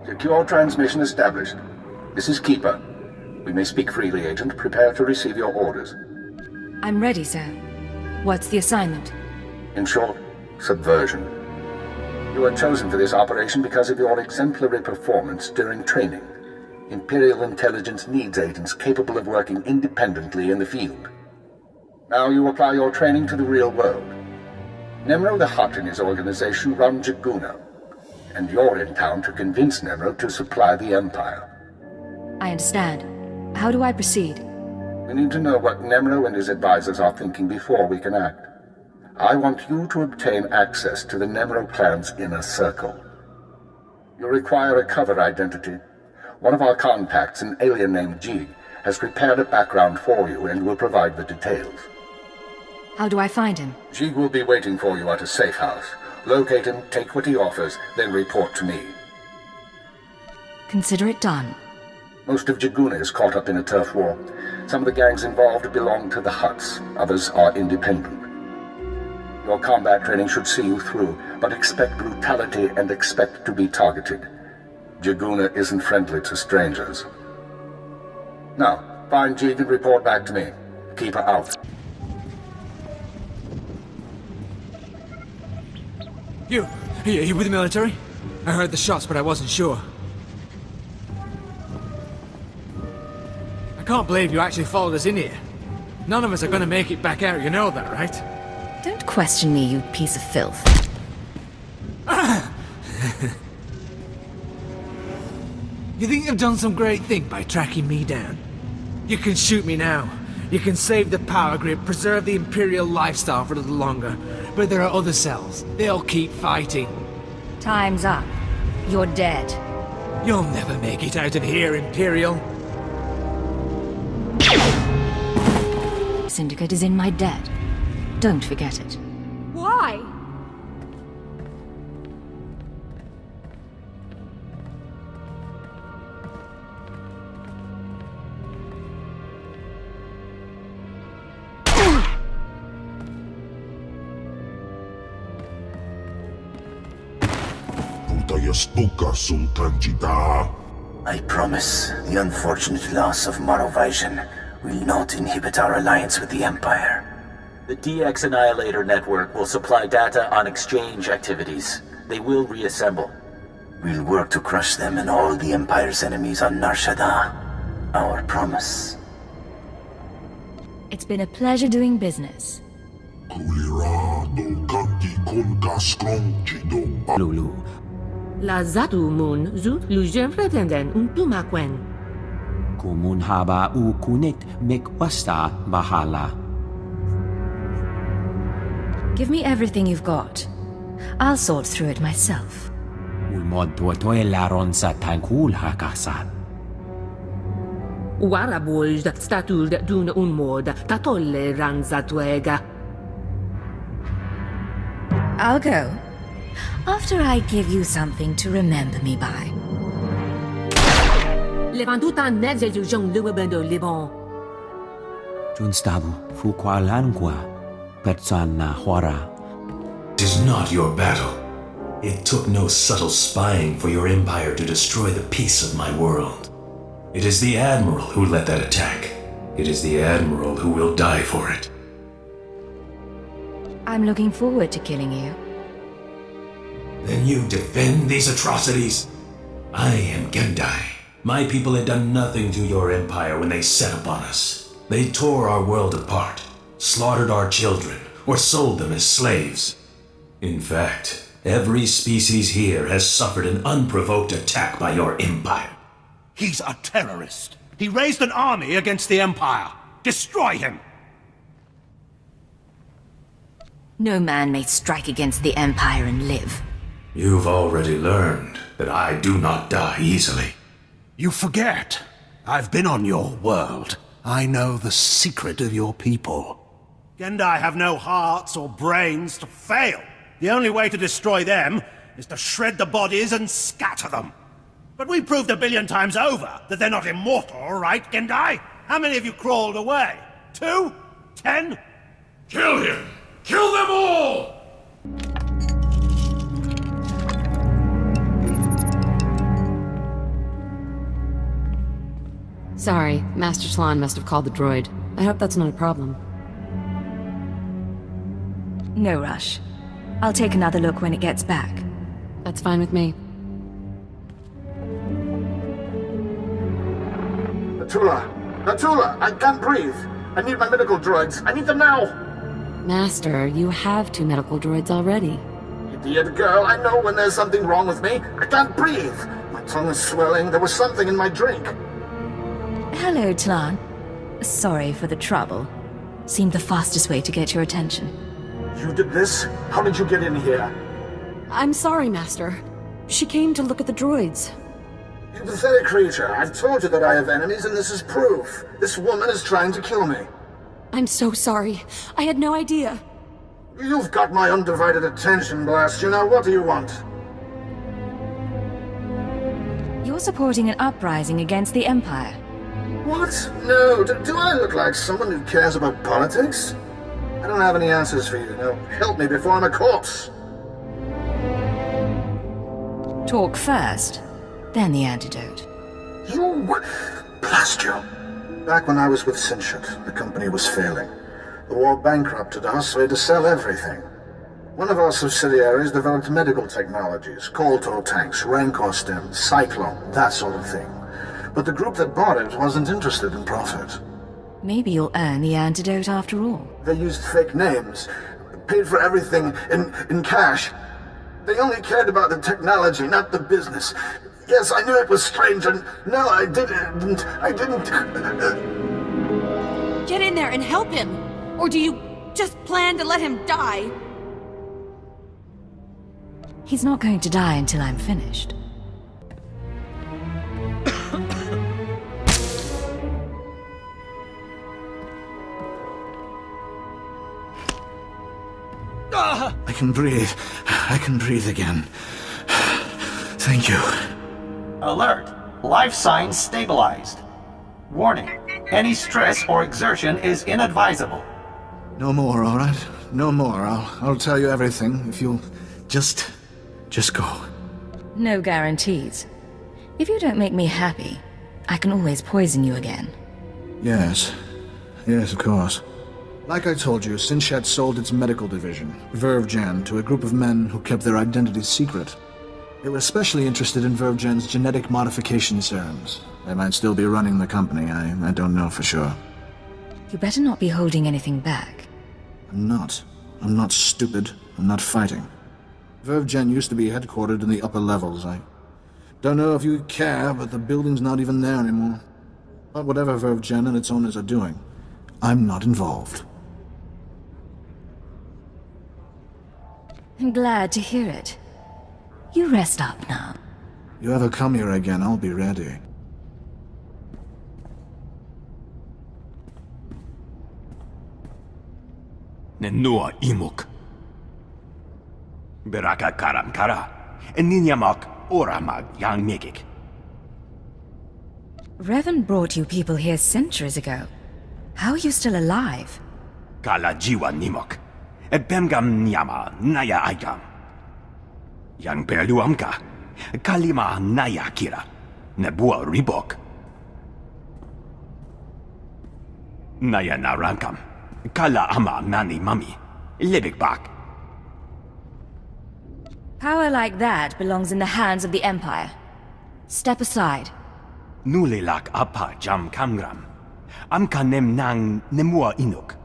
Secure transmission established. This is Keeper. We may speak freely, Agent. Prepare to receive your orders. I'm ready, sir. What's the assignment? In short, subversion. You were chosen for this operation because of your exemplary performance during training. Imperial intelligence needs agents capable of working independently in the field. Now you apply your training to the real world. Nemro the Hutt and his organization run Jaguna, and you're in town to convince Nemro to supply the Empire. I understand. How do I proceed? We need to know what Nemro and his advisors are thinking before we can act. I want you to obtain access to the Nemro clan's inner circle. You require a cover identity. One of our contacts, an alien named Jig, has prepared a background for you and will provide the details. How do I find him? Jig will be waiting for you at a safe house. Locate him, take what he offers, then report to me. Consider it done. Most of Jaguna is caught up in a turf war. Some of the gangs involved belong to the Hutts, others are independent. Your combat training should see you through, but expect brutality and expect to be targeted. Jaguna isn't friendly to strangers. Now, find Jig and report back to me. Keep her out. You with the military? I heard the shots, but I wasn't sure. I can't believe you actually followed us in here. None of us are gonna make it back out, you know that, right? Don't question me, you piece of filth. You think you've done some great thing by tracking me down? You can shoot me now. You can save the power grid, preserve the Imperial lifestyle for a little longer. But there are other cells. They'll keep fighting. Time's up. You're dead. You'll never make it out of here, Imperial. Syndicate is in my debt. Don't forget it. Why? I promise the unfortunate loss of Monovision will not inhibit our alliance with the Empire. The DX Annihilator network will supply data on exchange activities. They will reassemble. We'll work to crush them and all the Empire's enemies on Nar Shaddaa. Our promise. It's been a pleasure doing business. Lulu. La zatu mun zut lujem pretenden untumakwen. Kumun haba u kunit mekwasta bahala. Give me everything you've got. I'll sort through it myself. Ulmod tuatoy laron sa tankul hakasan. Warabulj statul dun unmod tatolle ranzatuega. I'll go. After I give you something to remember me by. Levantuta nedze jung luwebendo libon. Junstabu fuqualangua persana hora. It is not your battle. It took no subtle spying for your empire to destroy the peace of my world. It is the Admiral who led that attack. It is the Admiral who will die for it. I'm looking forward to killing you. Then you defend these atrocities? I am Gendai. My people had done nothing to your empire when they set upon us. They tore our world apart, slaughtered our children, or sold them as slaves. In fact, every species here has suffered an unprovoked attack by your empire. He's a terrorist. He raised an army against the Empire. Destroy him! No man may strike against the Empire and live. You've already learned that I do not die easily. You forget. I've been on your world. I know the secret of your people. Gendai have no hearts or brains to fail. The only way to destroy them is to shred the bodies and scatter them. But we proved 1,000,000,000 times over that they're not immortal, right, Gendai? How many of you crawled away? 2? 10? Kill him! Kill them all! Sorry, Master Slan must have called the droid. I hope that's not a problem. No rush. I'll take another look when it gets back. That's fine with me. Atula, I can't breathe. I need my medical droids. I need them now. Master, you have 2 medical droids already. Idiot girl, I know when there's something wrong with me. I can't breathe. My tongue is swelling. There was something in my drink. Hello, Tlan. Sorry for the trouble. Seemed the fastest way to get your attention. You did this? How did you get in here? I'm sorry, Master. She came to look at the droids. You pathetic creature. I've told you that I have enemies, and this is proof. This woman is trying to kill me. I'm so sorry. I had no idea. You've got my undivided attention, blast you. Now, what do you want? You're supporting an uprising against the Empire. What? No, do I look like someone who cares about politics? I don't have any answers for you. Now, help me before I'm a corpse. Talk first, then the antidote. You... blast you. Back when I was with Sinshut, the company was failing. The war bankrupted us, so we had to sell everything. One of our subsidiaries developed medical technologies, Koltor tanks, Rancor stems, Cyclone, that sort of thing. But the group that bought it wasn't interested in profit. Maybe you'll earn the antidote after all. They used fake names, paid for everything in cash. They only cared about the technology, not the business. Yes, I knew it was strange, and no, I didn't. Get in there and help him! Or do you just plan to let him die? He's not going to die until I'm finished. I can breathe. I can breathe again. Thank you. Alert! Life signs stabilized. Warning. Any stress or exertion is inadvisable. No more, all right? No more. I'll tell you everything if you'll just go. No guarantees. If you don't make me happy, I can always poison you again. Yes. Yes, of course. Like I told you, Sinshat sold its medical division, Vervjan, to a group of men who kept their identities secret. They were especially interested in Vervjan's genetic modification serums. They might still be running the company, I don't know for sure. You better not be holding anything back. I'm not. I'm not stupid. I'm not fighting. Vervjan used to be headquartered in the upper levels. I don't know if you care, but the building's not even there anymore. But whatever Vervjan and its owners are doing, I'm not involved. I'm glad to hear it. You rest up now. You ever come here again, I'll be ready. Nenua imuk. Beraka karam kara. Eninyamak oramag yang megik. Revan brought you people here centuries ago. How are you still alive? Kala jiwa nimok. Ebemgam nyama naya agam. Yang perluamka. Kalima naya kira. Nebua ribok. Naya narankam. Kala ama nani mami. Libik bak. Power like that belongs in the hands of the Empire. Step aside. Nulilak apa jam kamgram. Amka nem nang nemua inuk.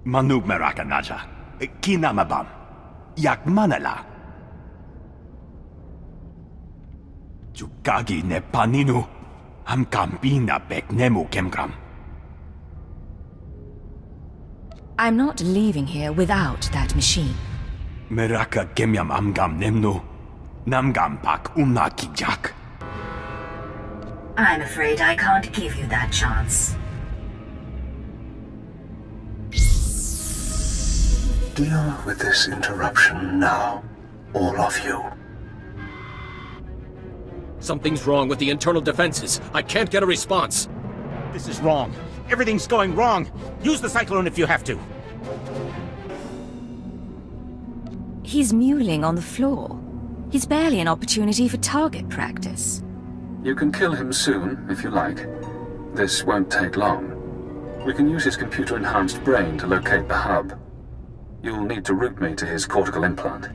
Manug meraka naja. Kinamabam. Yak manala. Jukagi ne paninu. Am kambina bek nemu kemgram. I'm not leaving here without that machine. Meraka gemyam amgam nemnu. Namgam pak kijak. I'm afraid I can't give you that chance. Deal with this interruption now, all of you. Something's wrong with the internal defenses. I can't get a response. This is wrong. Everything's going wrong. Use the cyclone if you have to. He's mewling on the floor. He's barely an opportunity for target practice. You can kill him soon, if you like. This won't take long. We can use his computer-enhanced brain to locate the hub. You'll need to route me to his cortical implant.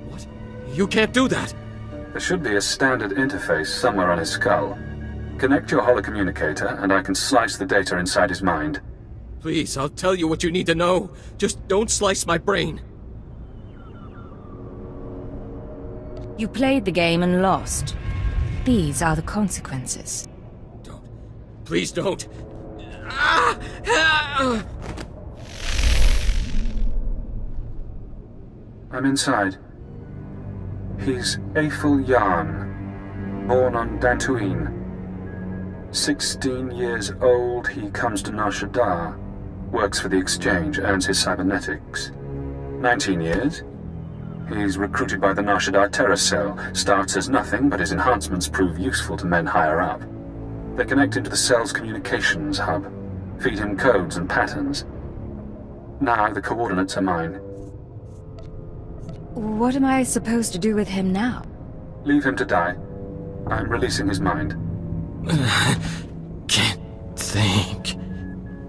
What? You can't do that! There should be a standard interface somewhere on his skull. Connect your holocommunicator, and I can slice the data inside his mind. Please, I'll tell you what you need to know. Just don't slice my brain. You played the game and lost. These are the consequences. Don't. Please don't. I'm inside. He's Eiffel Yarn, born on Dantooine. 16 years old, he comes to Nar Shaddaa, works for the Exchange, earns his cybernetics. 19 years, he's recruited by the Nar Shaddaa terror cell, starts as nothing, but his enhancements prove useful to men higher up. They connect into the cell's communications hub, feed him codes and patterns. Now the coordinates are mine. What am I supposed to do with him now? Leave him to die. I'm releasing his mind. Can't think.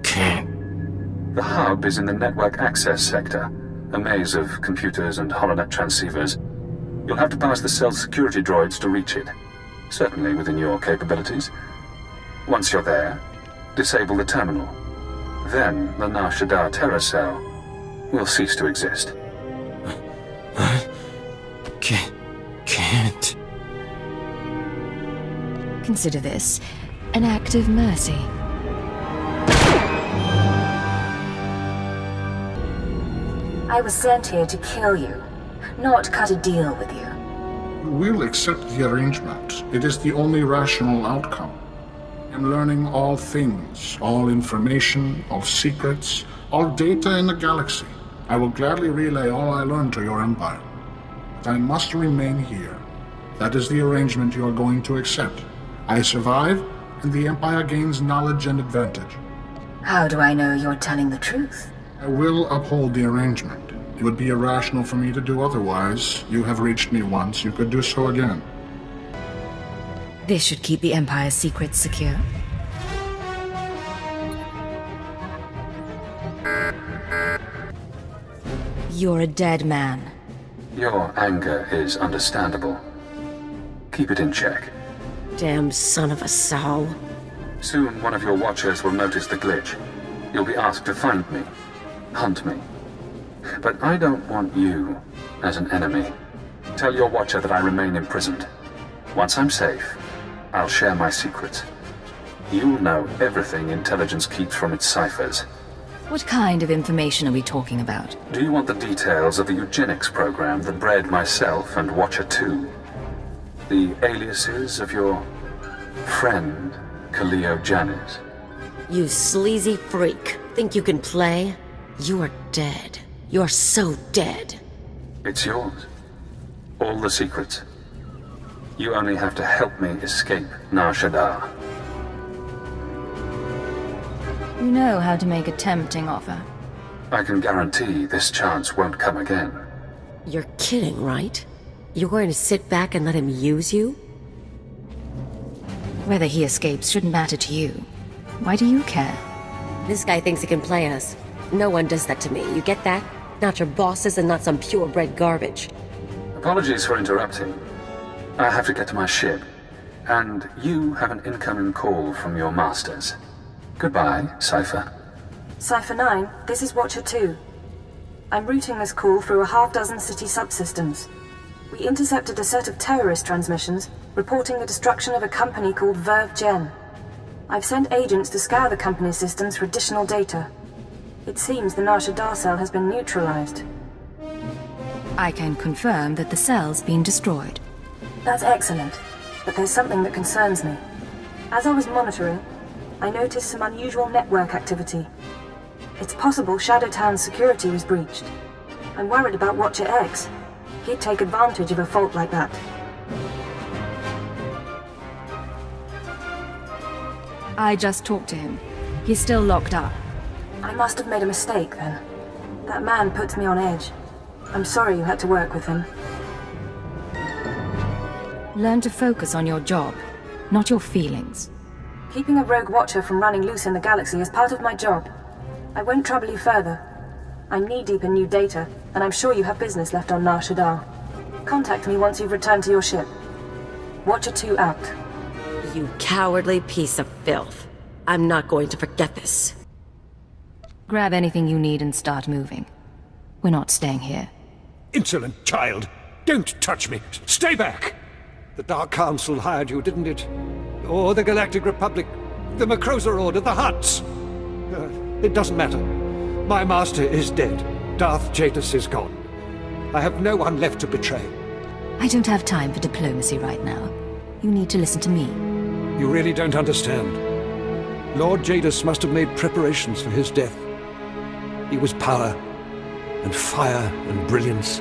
Can't. The hub is in the network access sector, a maze of computers and holonet transceivers. You'll have to pass the cell's security droids to reach it. Certainly within your capabilities. Once you're there, disable the terminal. Then the Nar Shaddaa terror cell will cease to exist. Can't. Consider this an act of mercy. I was sent here to kill you, not cut a deal with you. We'll accept the arrangement. It is the only rational outcome. I'm learning all things, all information, all secrets, all data in the galaxy. I will gladly relay all I learned to your Empire. But I must remain here. That is the arrangement you are going to accept. I survive, and the Empire gains knowledge and advantage. How do I know you're telling the truth? I will uphold the arrangement. It would be irrational for me to do otherwise. You have reached me once, you could do so again. This should keep the Empire's secrets secure. You're a dead man. Your anger is understandable. Keep it in check. Damn son of a sow. Soon one of your watchers will notice the glitch. You'll be asked to find me, hunt me. But I don't want you as an enemy. Tell your watcher that I remain imprisoned. Once I'm safe, I'll share my secrets. You'll know everything intelligence keeps from its ciphers. What kind of information are we talking about? Do you want the details of the eugenics program that bred myself and Watcher 2? The aliases of your friend, Khalil Janis? You sleazy freak. Think you can play? You are dead. You're so dead. It's yours. All the secrets. You only have to help me escape Nar Shaddaa. You know how to make a tempting offer. I can guarantee this chance won't come again. You're kidding, right? You're going to sit back and let him use you? Whether he escapes shouldn't matter to you. Why do you care? This guy thinks he can play us. No one does that to me, you get that? Not your bosses and not some purebred garbage. Apologies for interrupting. I have to get to my ship. And you have an incoming call from your masters. Goodbye, Cypher. Cypher 9, this is Watcher 2. I'm routing this call through a half-dozen city subsystems. We intercepted a set of terrorist transmissions, reporting the destruction of a company called Verve Gen. I've sent agents to scour the company's systems for additional data. It seems the Nar Shaddaa cell has been neutralized. I can confirm that the cell's been destroyed. That's excellent, but there's something that concerns me. As I was monitoring, I noticed some unusual network activity. It's possible Shadowtown's security was breached. I'm worried about Watcher X. He'd take advantage of a fault like that. I just talked to him. He's still locked up. I must have made a mistake then. That man puts me on edge. I'm sorry you had to work with him. Learn to focus on your job, not your feelings. Keeping a rogue watcher from running loose in the galaxy is part of my job. I won't trouble you further. I'm knee-deep in new data, and I'm sure you have business left on Nar Shaddaa. Contact me once you've returned to your ship. Watcher 2 out. You cowardly piece of filth. I'm not going to forget this. Grab anything you need and start moving. We're not staying here. Insolent child! Don't touch me! Stay back! The Dark Council hired you, didn't it? Or the Galactic Republic, the Macrosa Order, the Hutts? It doesn't matter. My master is dead. Darth Jadus is gone. I have no one left to betray. I don't have time for diplomacy right now. You need to listen to me. You really don't understand. Lord Jadus must have made preparations for his death. He was power, and fire, and brilliance.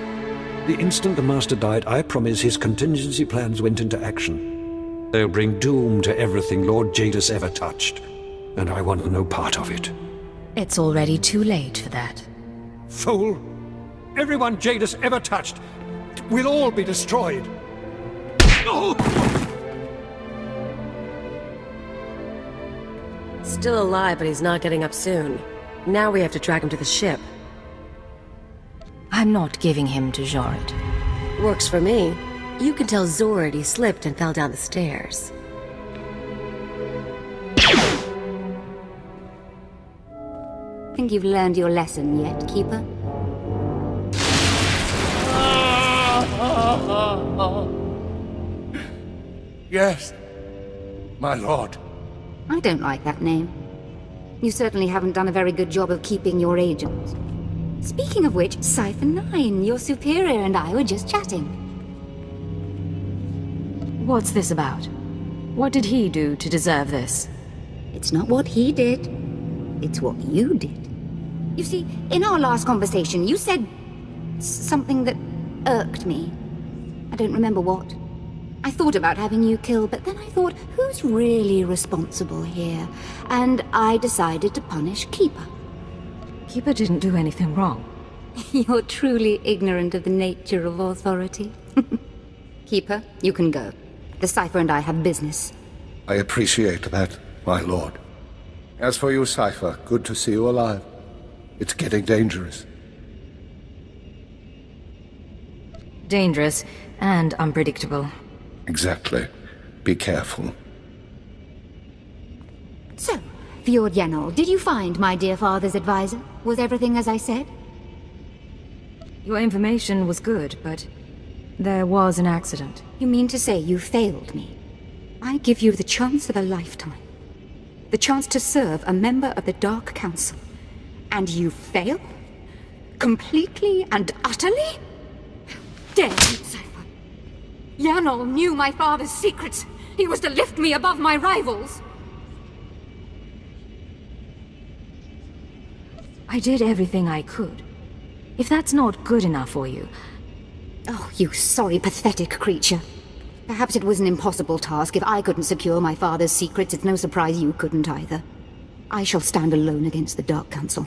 The instant the Master died, I promise his contingency plans went into action. They'll bring doom to everything Lord Jadus ever touched, and I want no part of it. It's already too late for that. Fool! Everyone Jadus ever touched will all be destroyed. Still alive, but he's not getting up soon. Now we have to drag him to the ship. I'm not giving him to Jorid. Works for me. You can tell Zorid he slipped and fell down the stairs. Think you've learned your lesson yet, Keeper? Yes, my lord. I don't like that name. You certainly haven't done a very good job of keeping your agents. Speaking of which, Cypher 9, your superior and I were just chatting. What's this about? What did he do to deserve this? It's not what he did. It's what you did. You see, in our last conversation, you said something that irked me. I don't remember what. I thought about having you killed, but then I thought, who's really responsible here? And I decided to punish Keeper. Keeper didn't do anything wrong. You're truly ignorant of the nature of authority. Keeper, you can go. The Cypher and I have business. I appreciate that, my lord. As for you, Cypher, good to see you alive. It's getting dangerous. Dangerous and unpredictable. Exactly. Be careful. So, Fjord Yanol, did you find my dear father's advisor? Was everything as I said? Your information was good, but there was an accident. You mean to say you failed me? I give you the chance of a lifetime. The chance to serve a member of the Dark Council. And you fail? Completely and utterly? Dare you, Cypher? Yanol knew my father's secrets. He was to lift me above my rivals. I did everything I could. If that's not good enough for you... Oh, you sorry, pathetic creature. Perhaps it was an impossible task. If I couldn't secure my father's secrets, it's no surprise you couldn't either. I shall stand alone against the Dark Council.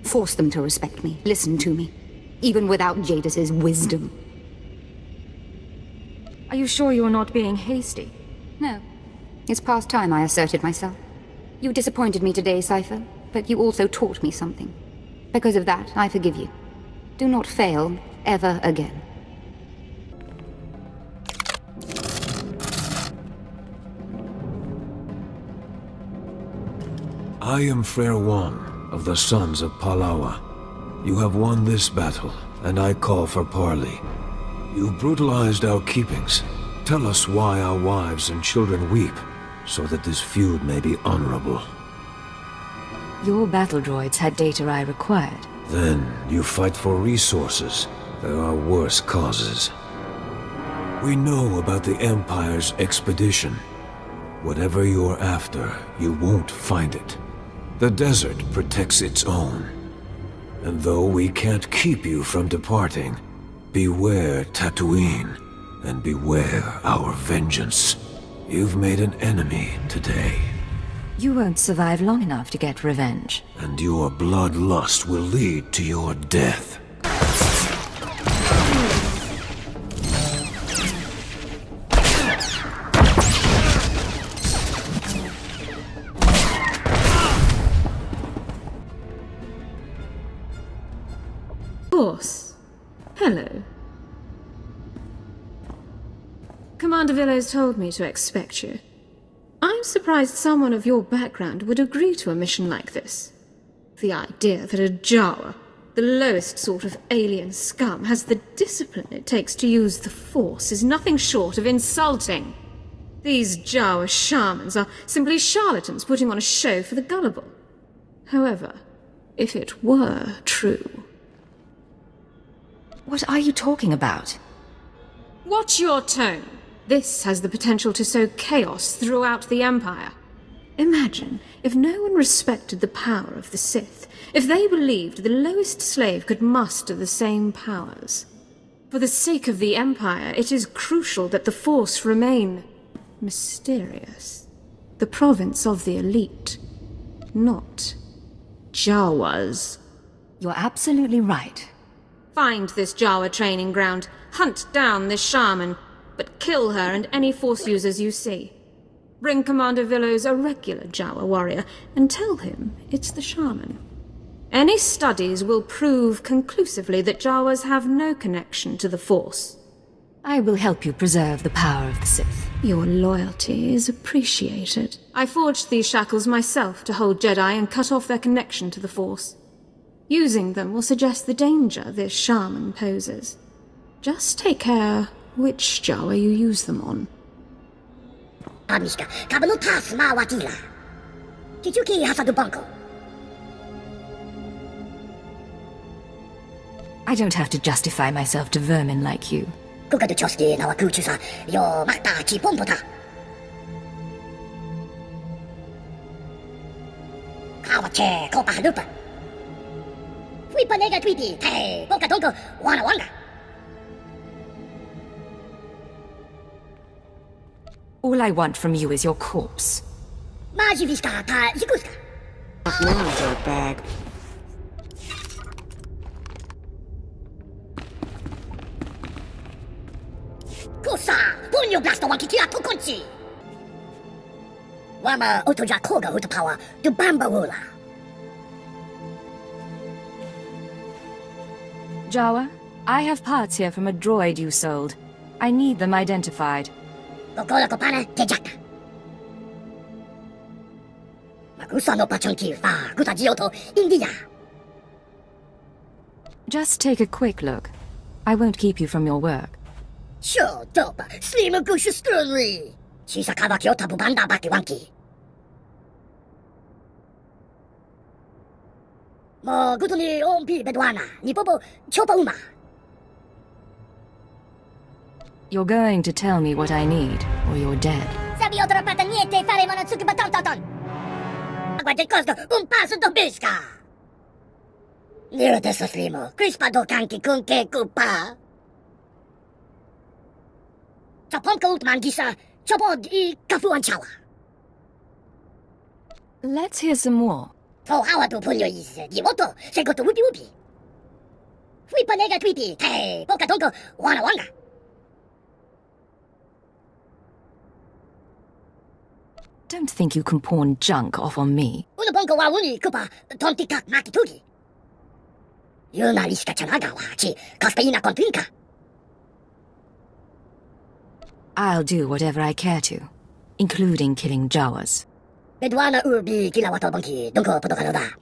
Force them to respect me, listen to me, even without Jadus's wisdom. Are you sure you're not being hasty? No. It's past time I asserted myself. You disappointed me today, Cypher, but you also taught me something. Because of that, I forgive you. Do not fail ever again. I am Fair One of the Sons of Palawa. You have won this battle, and I call for parley. You brutalized our keepings, Tell us why our wives and children weep, so that this feud may be honorable. Your battle droids had data I required. Then you fight for resources. There are worse causes. We know about the Empire's expedition. Whatever you're after, you won't find it. The desert protects its own. And though we can't keep you from departing, beware Tatooine, and beware our vengeance. You've made an enemy today. You won't survive long enough to get revenge. And your bloodlust will lead to your death. Boss. Hello. Commander Villos told me to expect you. I'm surprised someone of your background would agree to a mission like this. The idea that a Jawa, the lowest sort of alien scum, has the discipline it takes to use the Force is nothing short of insulting. These Jawa shamans are simply charlatans putting on a show for the gullible. However, if it were true... What are you talking about? Watch your tone. This has the potential to sow chaos throughout the Empire. Imagine if no one respected the power of the Sith, if they believed the lowest slave could muster the same powers. For the sake of the Empire, it is crucial that the Force remain mysterious. The province of the elite, not Jawas. You're absolutely right. Find this Jawa training ground, hunt down this shaman, but kill her and any Force users you see. Bring Commander Villos a regular Jawa warrior, and tell him it's the shaman. Any studies will prove conclusively that Jawas have no connection to the Force. I will help you preserve the power of the Sith. Your loyalty is appreciated. I forged these shackles myself to hold Jedi and cut off their connection to the Force. Using them will suggest the danger this shaman poses. Just take care which Jawa you use them on. I don't have to justify myself to vermin like you. All I want from you is your corpse. Now, dirtbag. Kusa, punyo blasto wankikia tukonchi. Wama otoja koga utapawa du bamba wola. Jawa, I have parts here from a droid you sold. I need them identified. Kokola kopana tejaka. Makusa no pachonki fa kutajioto India. Just take a quick look. I won't keep you from your work. Sure, dope. Slim gushu sternry. Chisa kawaki otabu banda baki wanki. Mo guduni ompi bedwana. Nipopo chopa uma. You're going to tell me what I need, or you're dead. Sabi otra pata niente fare manatsuki batantaton. Guarda costo un passo do bisca. Nero adesso slimo. Crispa do kanki con che cupa. Chapon ultman gisa. Chapod I kafuan chawa. Let's hear some more. So how do punyo is di moto se go to wupi wupi. Fui panega tweety. Hey, poka tonko wana wanga. Don't think you can pawn junk off on me. Uno bonko wa uni kupa tontika makitugi. Yuna riska chanaga wa chi kaspeina kontinka. I'll do whatever I care to, including killing Jawas. Bedwana urbi kilawato bonki donko potokanoda.